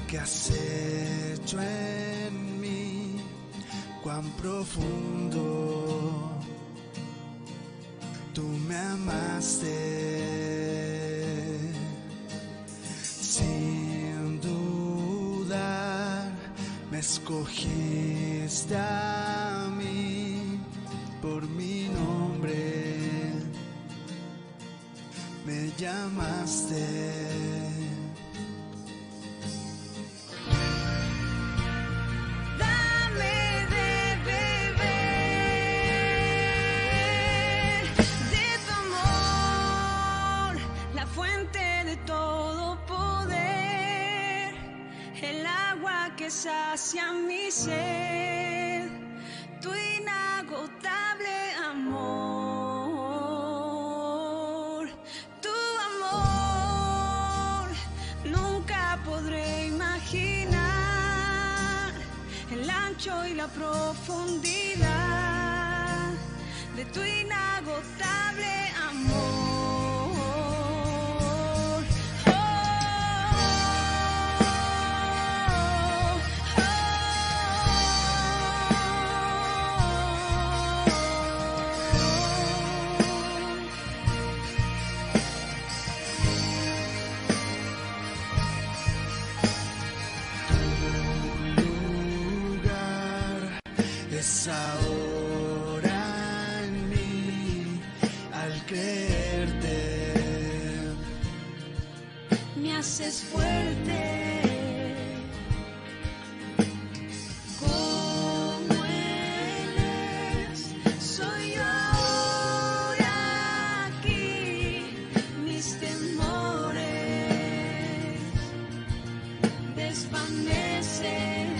Que has hecho en mí, cuán profundo tú me amaste, sin dudar me escogiste a mí, por mi nombre me llamaste. Que sacia mi sed, tu inagotable amor, tu amor. Nunca podré imaginar el ancho y la profundidad de tu inagotable amor. Ahora en mí, al creerte, me haces fuerte. Como eres, soy yo ahora aquí. Mis temores desvanecen.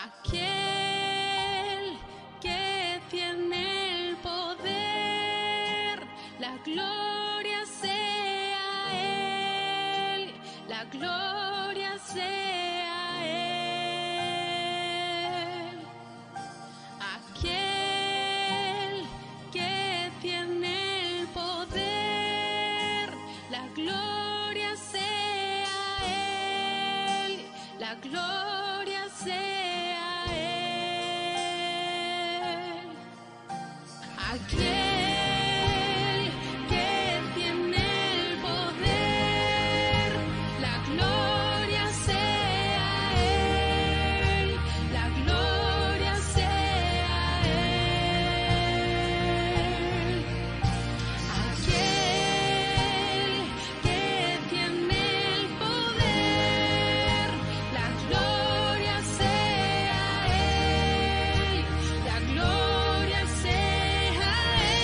Aquel que tiene el poder, la gloria sea a Él, la gloria sea a Él. Aquel que tiene el poder, la gloria sea a Él, la gloria sea. Aquel que tiene el poder, la gloria sea a Él, la gloria sea a Él. Aquel que tiene el poder, la gloria sea a Él, la gloria sea a Él.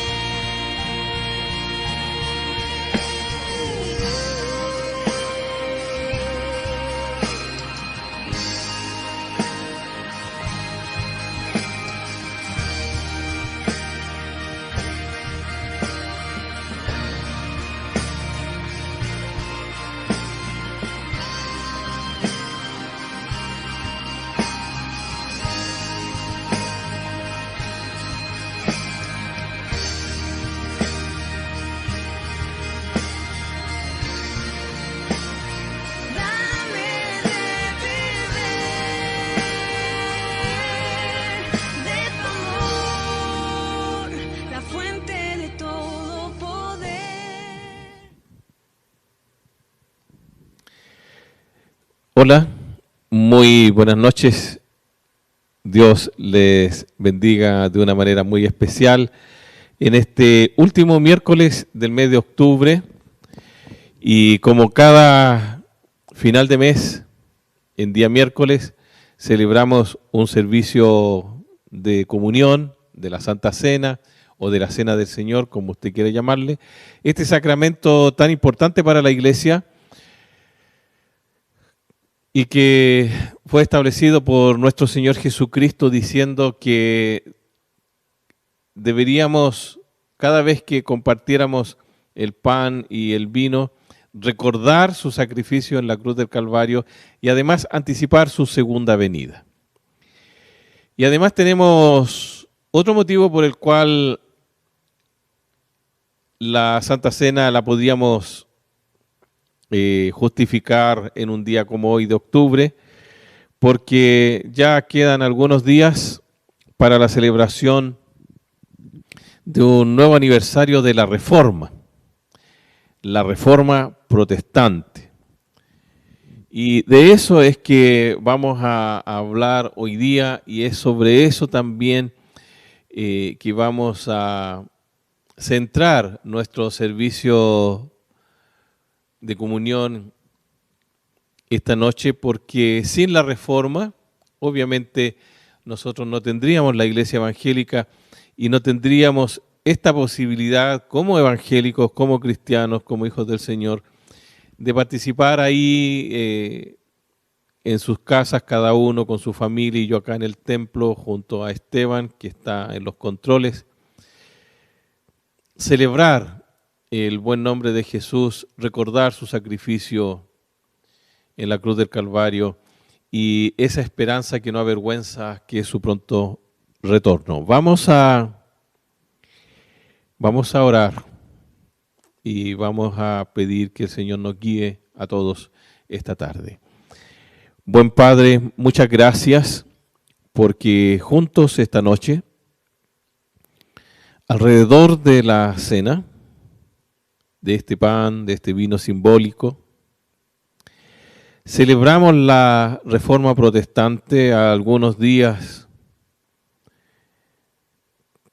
Hola, muy buenas noches. Dios les bendiga de una manera muy especial en este último miércoles del mes de octubre. Y como cada final de mes, en día miércoles, celebramos un servicio de comunión, de la Santa Cena o de la Cena del Señor, como usted quiera llamarle. Este sacramento tan importante para la Iglesia y que fue establecido por nuestro Señor Jesucristo diciendo que deberíamos, cada vez que compartiéramos el pan y el vino, recordar su sacrificio en la cruz del Calvario y además anticipar su segunda venida. Y además tenemos otro motivo por el cual la Santa Cena la podríamos justificar en un día como hoy de octubre, porque ya quedan algunos días para la celebración de un nuevo aniversario de la Reforma protestante. Y de eso es que vamos a hablar hoy día, y es sobre eso también que vamos a centrar nuestro servicio de comunión esta noche, porque sin la Reforma, obviamente, nosotros no tendríamos la Iglesia evangélica y no tendríamos esta posibilidad como evangélicos, como cristianos, como hijos del Señor, de participar ahí en sus casas, cada uno con su familia, y yo acá en el templo junto a Esteban, que está en los controles, celebrar el buen nombre de Jesús, recordar su sacrificio en la cruz del Calvario y esa esperanza que no avergüenza, que es su pronto retorno. Vamos a orar y vamos a pedir que el Señor nos guíe a todos esta tarde. Buen Padre, muchas gracias porque juntos esta noche, alrededor de la cena, de este pan, de este vino simbólico, celebramos la Reforma protestante a algunos días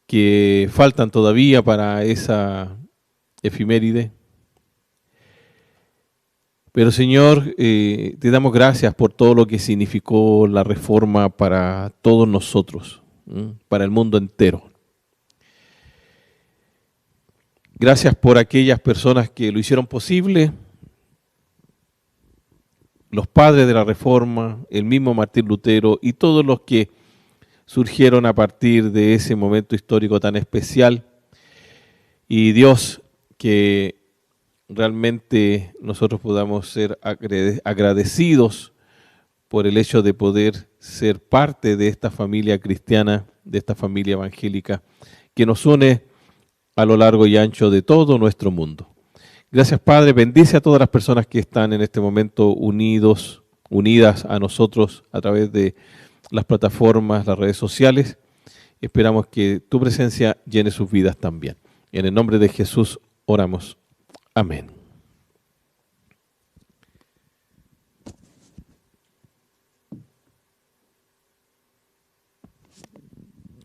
que faltan todavía para esa efiméride. Pero Señor, te damos gracias por todo lo que significó la Reforma para todos nosotros, para el mundo entero. Gracias por aquellas personas que lo hicieron posible, los padres de la Reforma, el mismo Martín Lutero y todos los que surgieron a partir de ese momento histórico tan especial. Y Dios, que realmente nosotros podamos ser agradecidos por el hecho de poder ser parte de esta familia cristiana, de esta familia evangélica, que nos une a lo largo y ancho de todo nuestro mundo. Gracias, Padre. Bendice a todas las personas que están en este momento unidas a nosotros a través de las plataformas, las redes sociales. Esperamos que tu presencia llene sus vidas también. En el nombre de Jesús oramos. Amén.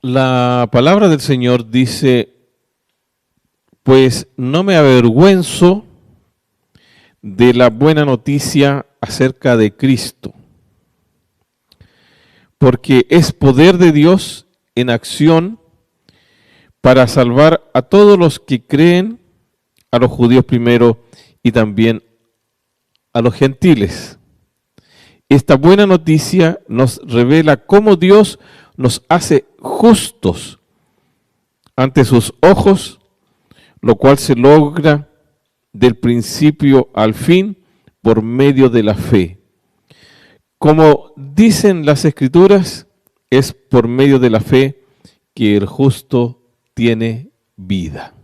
La palabra del Señor dice: pues no me avergüenzo de la buena noticia acerca de Cristo, porque es poder de Dios en acción para salvar a todos los que creen, a los judíos primero y también a los gentiles. Esta buena noticia nos revela cómo Dios nos hace justos ante sus ojos, lo cual se logra del principio al fin por medio de la fe. Como dicen las Escrituras, es por medio de la fe que el justo tiene vida.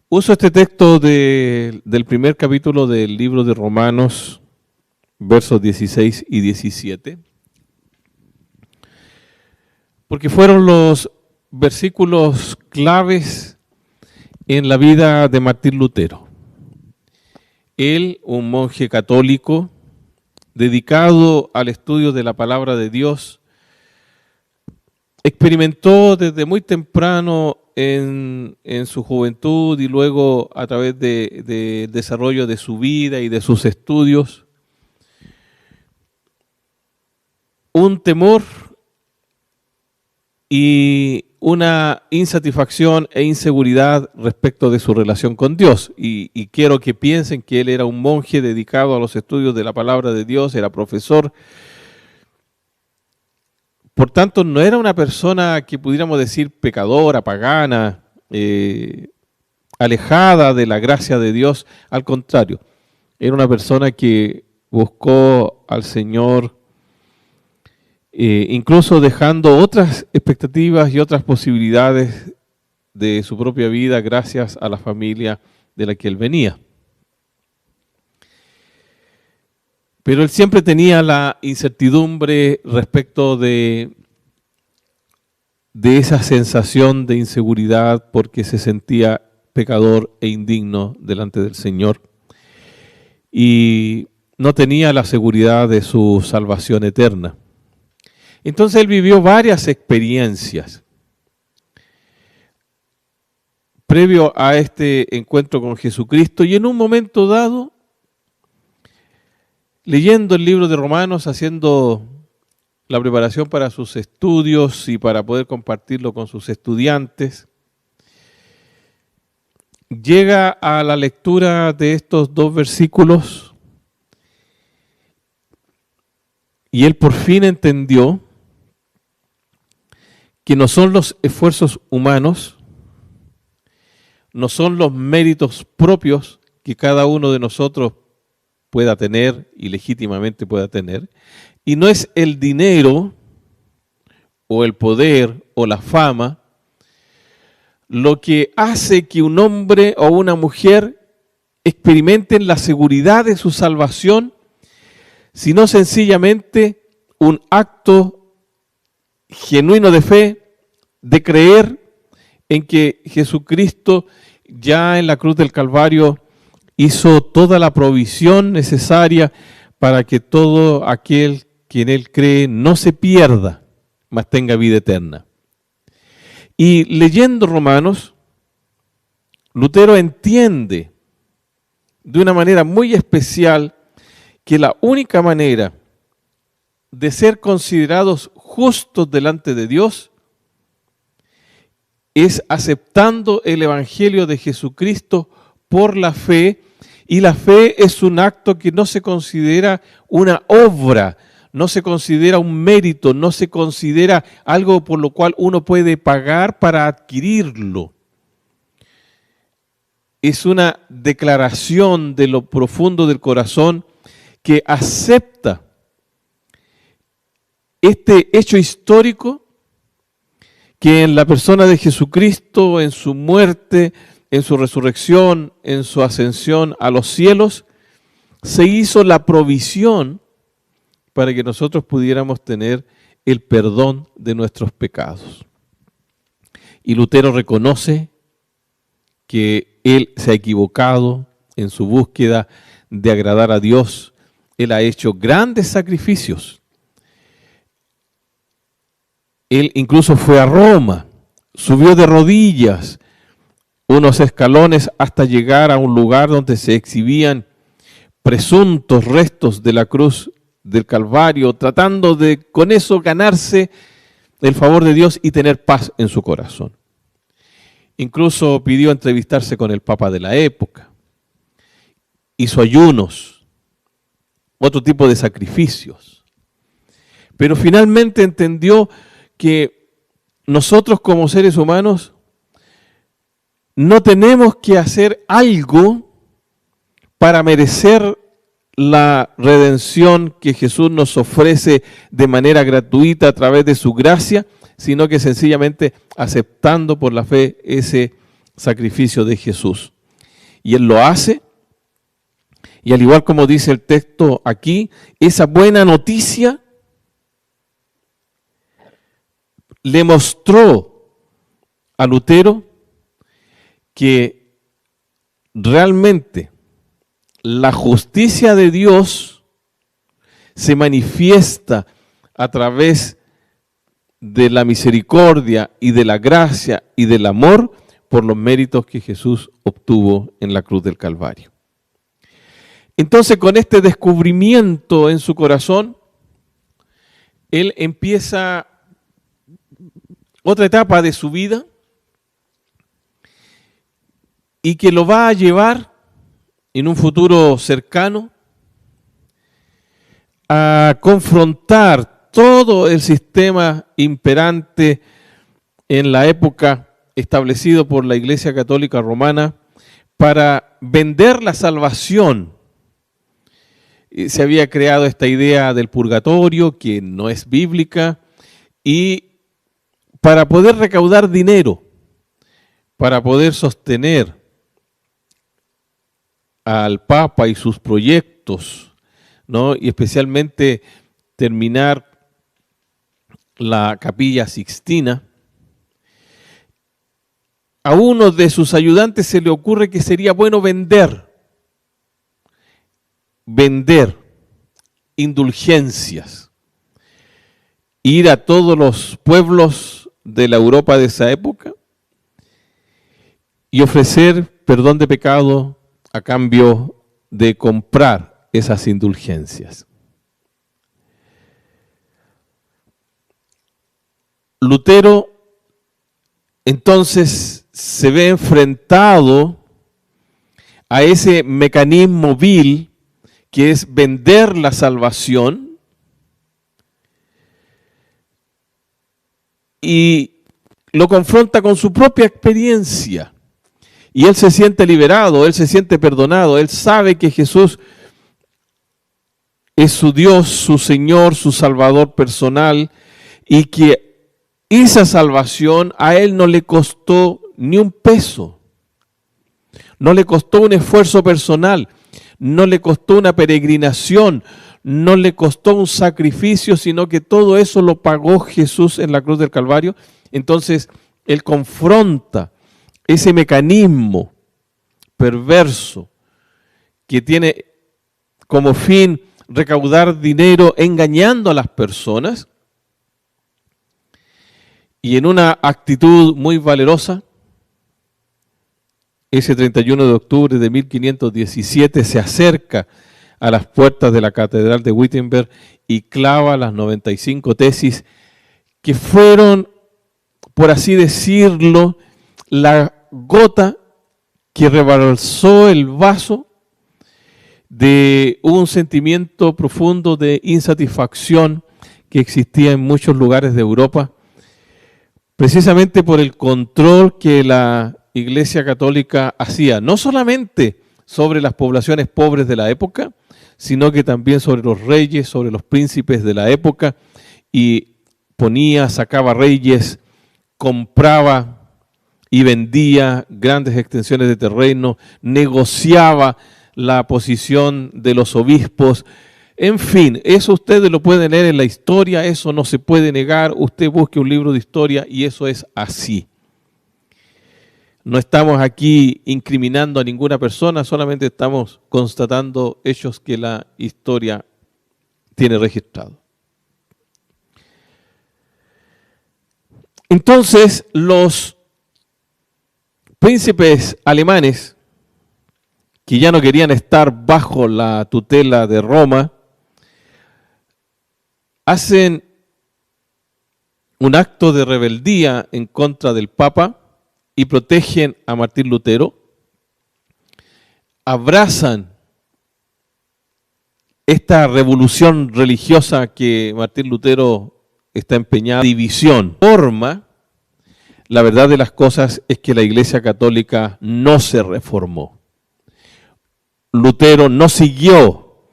Uso este texto del primer capítulo del libro de Romanos, versos 16 y 17, porque fueron los versículos claves en la vida de Martín Lutero. Él, un monje católico dedicado al estudio de la palabra de Dios, experimentó desde muy temprano en su juventud y luego a través del desarrollo de su vida y de sus estudios, un temor y una insatisfacción e inseguridad respecto de su relación con Dios. Y quiero que piensen que él era un monje dedicado a los estudios de la palabra de Dios, era profesor. Por tanto, no era una persona que pudiéramos decir pecadora, pagana, alejada de la gracia de Dios. Al contrario, era una persona que buscó al Señor, incluso dejando otras expectativas y otras posibilidades de su propia vida gracias a la familia de la que él venía. Pero él siempre tenía la incertidumbre respecto de esa sensación de inseguridad porque se sentía pecador e indigno delante del Señor. Y no tenía la seguridad de su salvación eterna. Entonces él vivió varias experiencias previo a este encuentro con Jesucristo y en un momento dado, leyendo el libro de Romanos, haciendo la preparación para sus estudios y para poder compartirlo con sus estudiantes, llega a la lectura de estos dos versículos y él por fin entendió que no son los esfuerzos humanos, no son los méritos propios que cada uno de nosotros pueda tener y legítimamente pueda tener, y no es el dinero o el poder o la fama lo que hace que un hombre o una mujer experimenten la seguridad de su salvación, sino sencillamente un acto genuino de fe, de creer en que Jesucristo ya en la cruz del Calvario hizo toda la provisión necesaria para que todo aquel que en Él cree no se pierda, mas tenga vida eterna. Y leyendo Romanos, Lutero entiende de una manera muy especial que la única manera de ser considerados justos delante de Dios es aceptando el Evangelio de Jesucristo por la fe, y la fe es un acto que no se considera una obra, no se considera un mérito, no se considera algo por lo cual uno puede pagar para adquirirlo. Es una declaración de lo profundo del corazón que acepta este hecho histórico que en la persona de Jesucristo, en su muerte, en su resurrección, en su ascensión a los cielos, se hizo la provisión para que nosotros pudiéramos tener el perdón de nuestros pecados. Y Lutero reconoce que él se ha equivocado en su búsqueda de agradar a Dios. Él ha hecho grandes sacrificios. Él incluso fue a Roma, subió de rodillas unos escalones hasta llegar a un lugar donde se exhibían presuntos restos de la cruz del Calvario, tratando de con eso ganarse el favor de Dios y tener paz en su corazón. Incluso pidió entrevistarse con el Papa de la época. Hizo ayunos, otro tipo de sacrificios. Pero finalmente entendió que nosotros como seres humanos no tenemos que hacer algo para merecer la redención que Jesús nos ofrece de manera gratuita a través de su gracia, sino que sencillamente aceptando por la fe ese sacrificio de Jesús. Y Él lo hace, y al igual como dice el texto aquí, esa buena noticia le mostró a Lutero que realmente la justicia de Dios se manifiesta a través de la misericordia y de la gracia y del amor por los méritos que Jesús obtuvo en la cruz del Calvario. Entonces, con este descubrimiento en su corazón, él empieza otra etapa de su vida y que lo va a llevar en un futuro cercano a confrontar todo el sistema imperante en la época establecido por la Iglesia Católica Romana para vender la salvación. Se había creado esta idea del purgatorio, que no es bíblica, y para poder recaudar dinero, para poder sostener al Papa y sus proyectos, ¿no? Y especialmente terminar la Capilla Sixtina, a uno de sus ayudantes se le ocurre que sería bueno vender indulgencias, ir a todos los pueblos de la Europa de esa época y ofrecer perdón de pecado a cambio de comprar esas indulgencias. Lutero entonces se ve enfrentado a ese mecanismo vil que es vender la salvación, y lo confronta con su propia experiencia. Y él se siente liberado, él se siente perdonado, él sabe que Jesús es su Dios, su Señor, su Salvador personal, y que esa salvación a él no le costó ni un peso, no le costó un esfuerzo personal, no le costó una peregrinación, no le costó un sacrificio, sino que todo eso lo pagó Jesús en la cruz del Calvario. Entonces, él confronta ese mecanismo perverso que tiene como fin recaudar dinero engañando a las personas, y en una actitud muy valerosa, ese 31 de octubre de 1517 se acerca a las puertas de la Catedral de Wittenberg y clava las 95 tesis que fueron, por así decirlo, la gota que rebalsó el vaso de un sentimiento profundo de insatisfacción que existía en muchos lugares de Europa, precisamente por el control que la Iglesia Católica hacía, no solamente sobre las poblaciones pobres de la época, sino que también sobre los reyes, sobre los príncipes de la época, y sacaba reyes, compraba y vendía grandes extensiones de terreno, negociaba la posición de los obispos. En fin, eso ustedes lo pueden leer en la historia, eso no se puede negar. Usted busque un libro de historia y eso es así. No estamos aquí incriminando a ninguna persona, solamente estamos constatando hechos que la historia tiene registrado. Entonces, los príncipes alemanes, que ya no querían estar bajo la tutela de Roma, hacen un acto de rebeldía en contra del Papa y protegen a Martín Lutero, abrazan esta revolución religiosa que Martín Lutero está empeñado en división. La verdad de las cosas es que la Iglesia Católica no se reformó. Lutero no siguió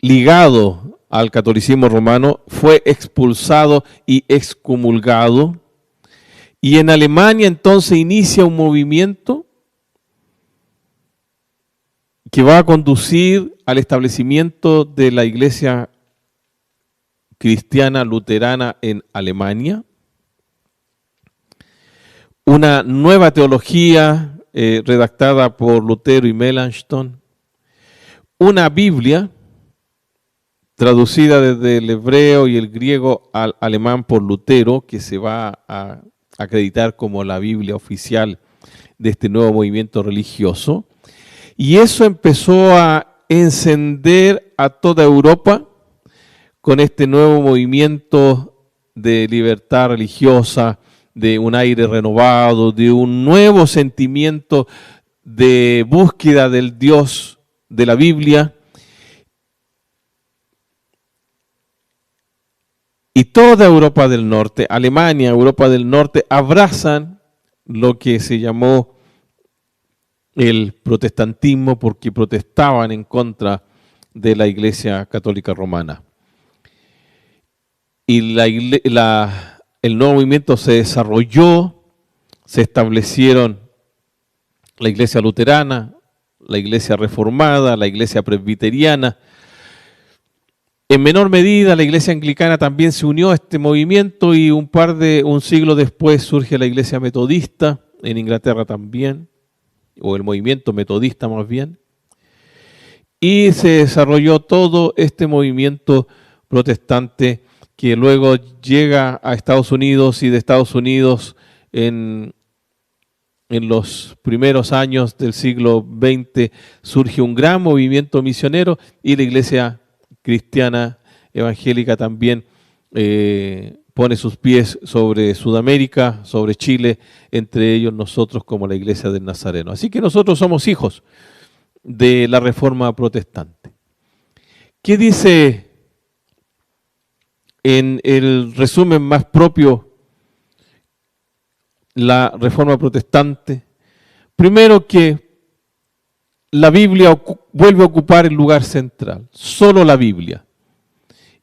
ligado al catolicismo romano, fue expulsado y excomulgado. Y en Alemania entonces inicia un movimiento que va a conducir al establecimiento de la Iglesia cristiana luterana en Alemania. Una nueva teología redactada por Lutero y Melanchthon. Una Biblia traducida desde el hebreo y el griego al alemán por Lutero, que se va a acreditar como la Biblia oficial de este nuevo movimiento religioso. Y eso empezó a encender a toda Europa con este nuevo movimiento de libertad religiosa, de un aire renovado, de un nuevo sentimiento de búsqueda del Dios de la Biblia. Y toda Europa del Norte, Alemania, Europa del Norte, abrazan lo que se llamó el protestantismo porque protestaban en contra de la Iglesia Católica Romana. Y el nuevo movimiento se desarrolló, se establecieron la Iglesia Luterana, la Iglesia Reformada, la Iglesia Presbiteriana. En menor medida, la Iglesia Anglicana también se unió a este movimiento y un siglo después surge la Iglesia Metodista, en Inglaterra también, o el movimiento metodista más bien, y se desarrolló todo este movimiento protestante que luego llega a Estados Unidos y de Estados Unidos en los primeros años del siglo XX surge un gran movimiento misionero y la Iglesia cristiana evangélica también pone sus pies sobre Sudamérica, sobre Chile, entre ellos nosotros como la Iglesia del Nazareno. Así que nosotros somos hijos de la Reforma Protestante. ¿Qué dice en el resumen más propio la Reforma Protestante? Primero, que la Biblia vuelve a ocupar el lugar central, solo la Biblia.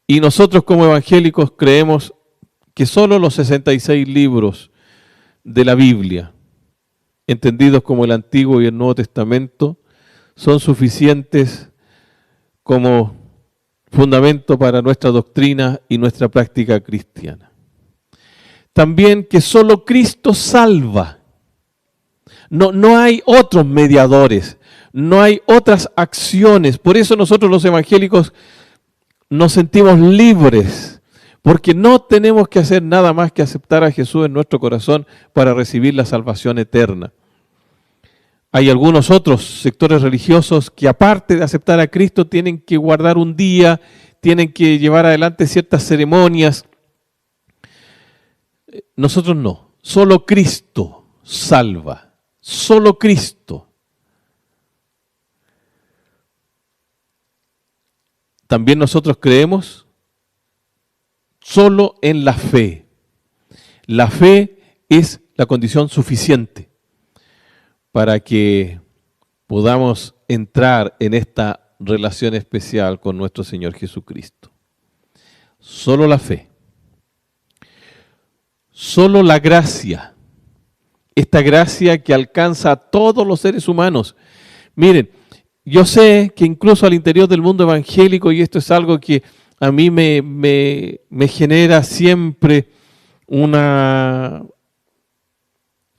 Y nosotros como evangélicos creemos que solo los 66 libros de la Biblia, entendidos como el Antiguo y el Nuevo Testamento, son suficientes como fundamento para nuestra doctrina y nuestra práctica cristiana. También que solo Cristo salva. No hay otros mediadores, no hay otras acciones. Por eso nosotros los evangélicos nos sentimos libres, porque no tenemos que hacer nada más que aceptar a Jesús en nuestro corazón para recibir la salvación eterna. Hay algunos otros sectores religiosos que aparte de aceptar a Cristo tienen que guardar un día, tienen que llevar adelante ciertas ceremonias. Nosotros no, solo Cristo salva, solo Cristo. También nosotros creemos solo en la fe. La fe es la condición suficiente para que podamos entrar en esta relación especial con nuestro Señor Jesucristo. Solo la fe. Solo la gracia. Esta gracia que alcanza a todos los seres humanos. Miren, yo sé que incluso al interior del mundo evangélico, y esto es algo que a mí me genera siempre una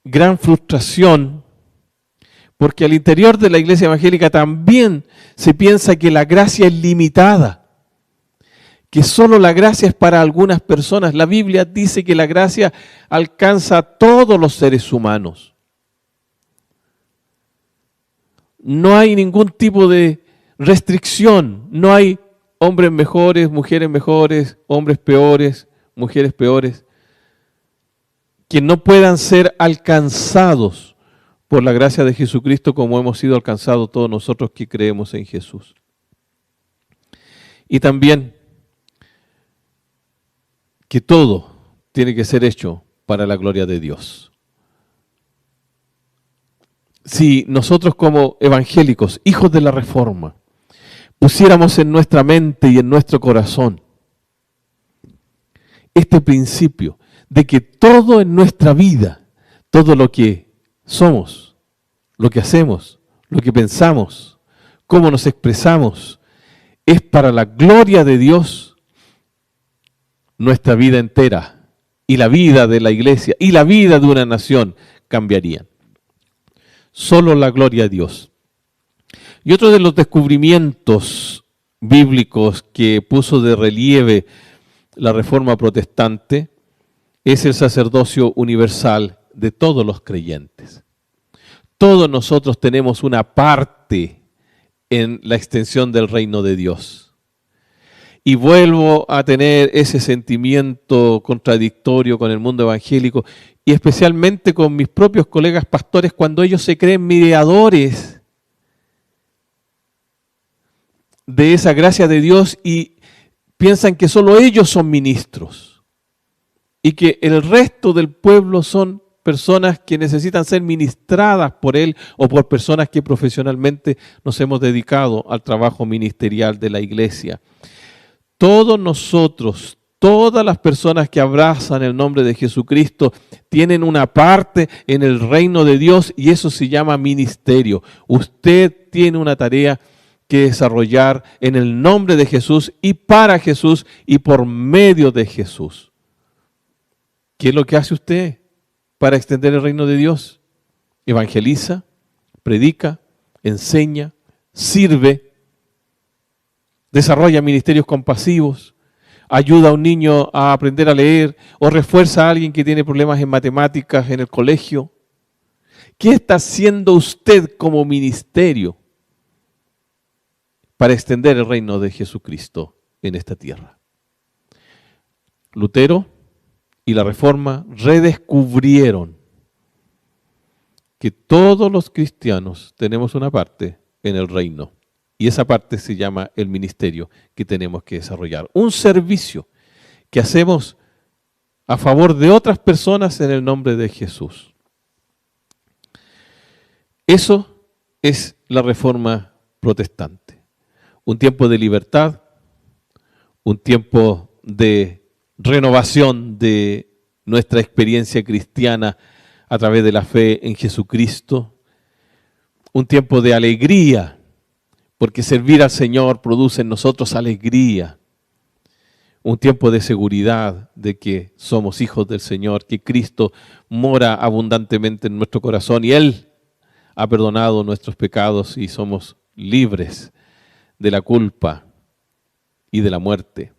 gran frustración, porque al interior de la iglesia evangélica también se piensa que la gracia es limitada, que solo la gracia es para algunas personas. La Biblia dice que la gracia alcanza a todos los seres humanos. No hay ningún tipo de restricción, no hay hombres mejores, hombres peores, mujeres peores, que no puedan ser alcanzados por la gracia de Jesucristo como hemos sido alcanzados todos nosotros que creemos en Jesús. Y también que todo tiene que ser hecho para la gloria de Dios. Si nosotros como evangélicos, hijos de la Reforma, pusiéramos en nuestra mente y en nuestro corazón este principio de que todo en nuestra vida, todo lo que somos, lo que hacemos, lo que pensamos, cómo nos expresamos, es para la gloria de Dios, nuestra vida entera y la vida de la iglesia y la vida de una nación cambiarían. Solo la gloria a Dios. Y otro de los descubrimientos bíblicos que puso de relieve la Reforma Protestante es el sacerdocio universal de todos los creyentes. Todos nosotros tenemos una parte en la extensión del reino de Dios. Y vuelvo a tener ese sentimiento contradictorio con el mundo evangélico y especialmente con mis propios colegas pastores cuando ellos se creen mediadores de esa gracia de Dios y piensan que solo ellos son ministros y que el resto del pueblo son personas que necesitan ser ministradas por Él o por personas que profesionalmente nos hemos dedicado al trabajo ministerial de la iglesia. Todos nosotros, todas las personas que abrazan el nombre de Jesucristo tienen una parte en el reino de Dios y eso se llama ministerio. Usted tiene una tarea que desarrollar en el nombre de Jesús y para Jesús y por medio de Jesús. ¿Qué es lo que hace usted para extender el reino de Dios? Evangeliza, predica, enseña, sirve, desarrolla ministerios compasivos, ayuda a un niño a aprender a leer o refuerza a alguien que tiene problemas en matemáticas en el colegio. ¿Qué está haciendo usted como ministerio para extender el reino de Jesucristo en esta tierra? Lutero y la Reforma redescubrieron que todos los cristianos tenemos una parte en el reino y esa parte se llama el ministerio que tenemos que desarrollar. Un servicio que hacemos a favor de otras personas en el nombre de Jesús. Eso es la Reforma protestante. Un tiempo de libertad, un tiempo de renovación de nuestra experiencia cristiana a través de la fe en Jesucristo, un tiempo de alegría, porque servir al Señor produce en nosotros alegría, un tiempo de seguridad de que somos hijos del Señor, que Cristo mora abundantemente en nuestro corazón y Él ha perdonado nuestros pecados y somos libres de la culpa y de la muerte.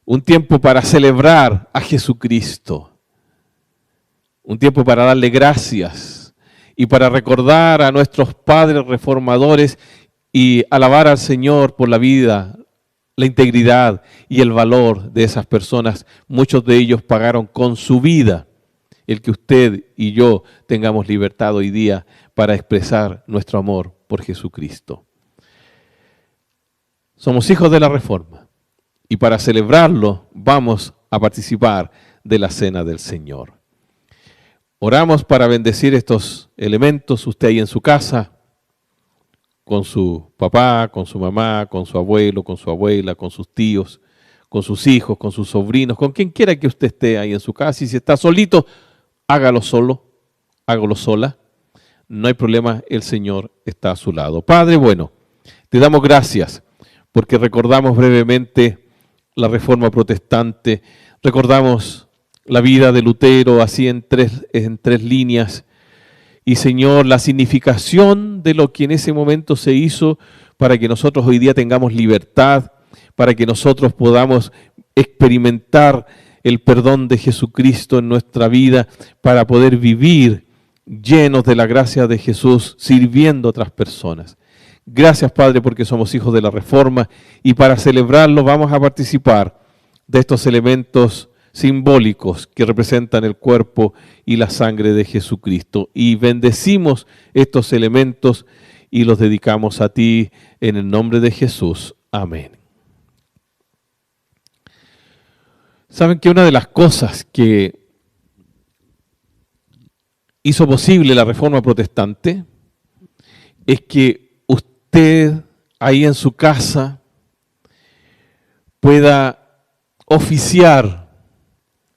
Un tiempo para celebrar a Jesucristo. Un tiempo para darle gracias y para recordar a nuestros padres reformadores y alabar al Señor por la vida, la integridad y el valor de esas personas. Muchos de ellos pagaron con su vida el que usted y yo tengamos libertad hoy día para expresar nuestro amor por Jesucristo. Somos hijos de la Reforma. Y para celebrarlo vamos a participar de la Cena del Señor. Oramos para bendecir estos elementos, usted ahí en su casa, con su papá, con su mamá, con su abuelo, con su abuela, con sus tíos, con sus hijos, con sus sobrinos, con quien quiera que usted esté ahí en su casa. Y si está solito, hágalo solo, hágalo sola. No hay problema, el Señor está a su lado. Padre, bueno, te damos gracias porque recordamos brevemente la Reforma Protestante, recordamos la vida de Lutero así en tres líneas y Señor, la significación de lo que en ese momento se hizo para que nosotros hoy día tengamos libertad, para que nosotros podamos experimentar el perdón de Jesucristo en nuestra vida, para poder vivir llenos de la gracia de Jesús, sirviendo a otras personas. Gracias, Padre, porque somos hijos de la Reforma y para celebrarlo vamos a participar de estos elementos simbólicos que representan el cuerpo y la sangre de Jesucristo. Y bendecimos estos elementos y los dedicamos a ti en el nombre de Jesús. Amén. ¿Saben que una de las cosas que hizo posible la Reforma Protestante es que usted ahí en su casa pueda oficiar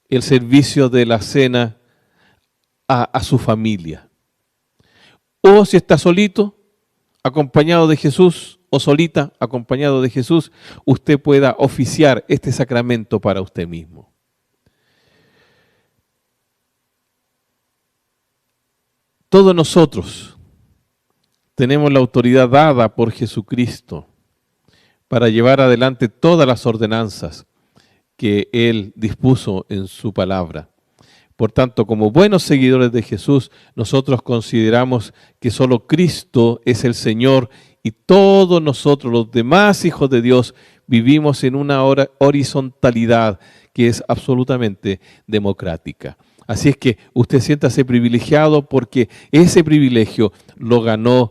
el servicio de la cena a su familia? O si está solito, acompañado de Jesús, o solita, acompañado de Jesús, usted pueda oficiar este sacramento para usted mismo. Todos nosotros tenemos la autoridad dada por Jesucristo para llevar adelante todas las ordenanzas que Él dispuso en su palabra. Por tanto, como buenos seguidores de Jesús, nosotros consideramos que solo Cristo es el Señor y todos nosotros, los demás hijos de Dios, vivimos en una horizontalidad que es absolutamente democrática. Así es que usted siéntase privilegiado porque ese privilegio lo ganó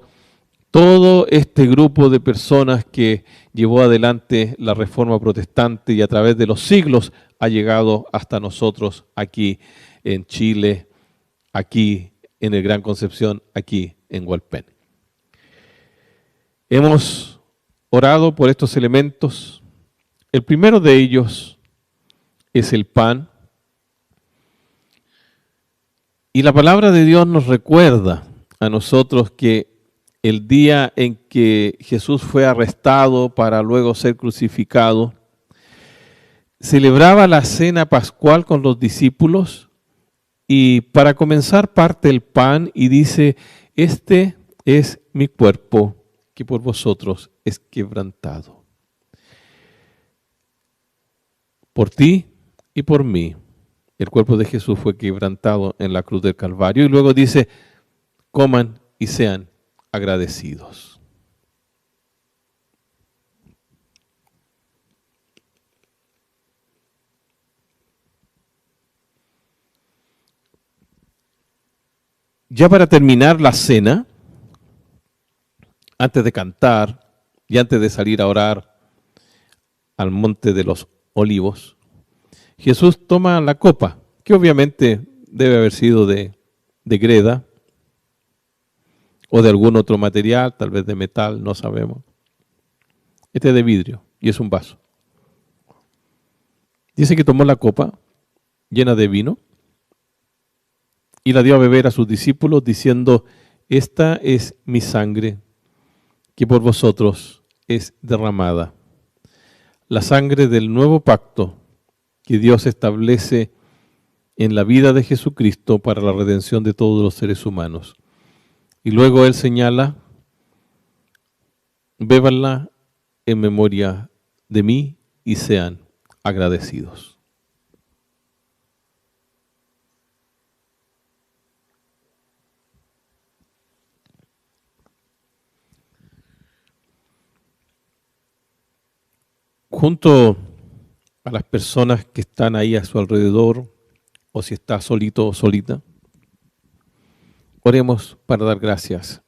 todo este grupo de personas que llevó adelante la Reforma Protestante y a través de los siglos ha llegado hasta nosotros aquí en Chile, aquí en el Gran Concepción, aquí en Hualpén. Hemos orado por estos elementos. El primero de ellos es el pan. Y la palabra de Dios nos recuerda a nosotros que el día en que Jesús fue arrestado para luego ser crucificado, celebraba la cena pascual con los discípulos y para comenzar parte el pan y dice, este es mi cuerpo que por vosotros es quebrantado. Por ti y por mí, el cuerpo de Jesús fue quebrantado en la cruz del Calvario y luego dice, coman y sean agradecidos. Ya para terminar la cena, antes de cantar y antes de salir a orar al Monte de los Olivos, Jesús toma la copa, que obviamente debe haber sido de greda o de algún otro material, tal vez de metal, no sabemos. Este es de vidrio y es un vaso. Dice que tomó la copa llena de vino y la dio a beber a sus discípulos diciendo, esta es mi sangre que por vosotros es derramada. La sangre del nuevo pacto que Dios establece en la vida de Jesucristo para la redención de todos los seres humanos. Y luego Él señala, bébanla en memoria de mí y sean agradecidos. Junto a las personas que están ahí a su alrededor, o si está solito o solita, oremos para dar gracias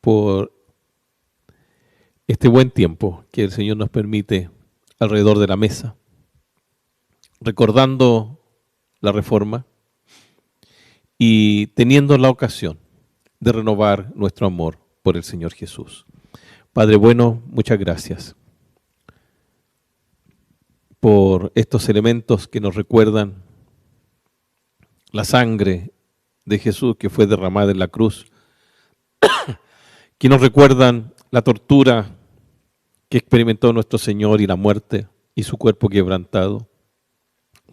por este buen tiempo que el Señor nos permite alrededor de la mesa, recordando la Reforma y teniendo la ocasión de renovar nuestro amor por el Señor Jesús. Padre bueno, muchas gracias por estos elementos que nos recuerdan la sangre de Jesús que fue derramada en la cruz, que nos recuerdan la tortura que experimentó nuestro Señor y la muerte y su cuerpo quebrantado,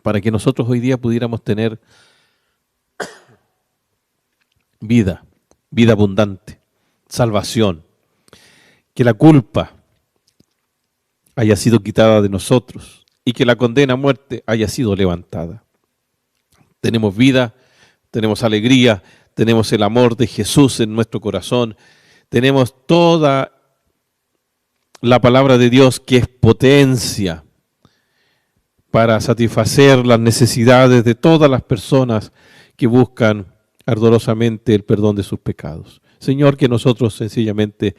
para que nosotros hoy día pudiéramos tener vida abundante, salvación, que la culpa haya sido quitada de nosotros y que la condena a muerte haya sido levantada. Tenemos vida, tenemos alegría, tenemos el amor de Jesús en nuestro corazón, tenemos toda la palabra de Dios que es potencia para satisfacer las necesidades de todas las personas que buscan ardorosamente el perdón de sus pecados. Señor, que nosotros sencillamente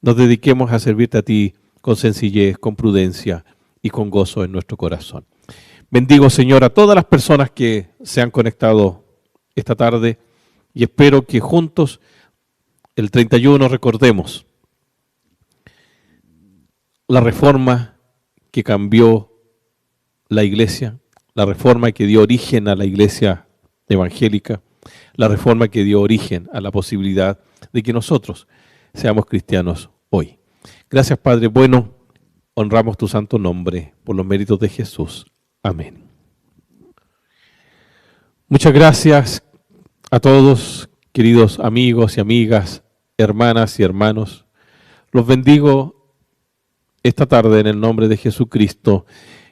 nos dediquemos a servirte a ti con sencillez, con prudencia y con gozo en nuestro corazón. Bendigo, Señor, a todas las personas que se han conectado esta tarde y espero que juntos el 31 recordemos la reforma que cambió la iglesia, la reforma que dio origen a la iglesia evangélica, la reforma que dio origen a la posibilidad de que nosotros seamos cristianos hoy. Gracias, Padre bueno, honramos tu santo nombre por los méritos de Jesús. Amén. Muchas gracias a todos, queridos amigos y amigas, hermanas y hermanos. Los bendigo esta tarde en el nombre de Jesucristo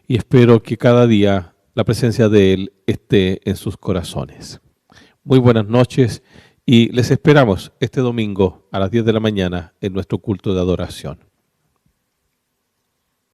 y espero que cada día la presencia de Él esté en sus corazones. Muy buenas noches y les esperamos este domingo a las 10 de la mañana en nuestro culto de adoración.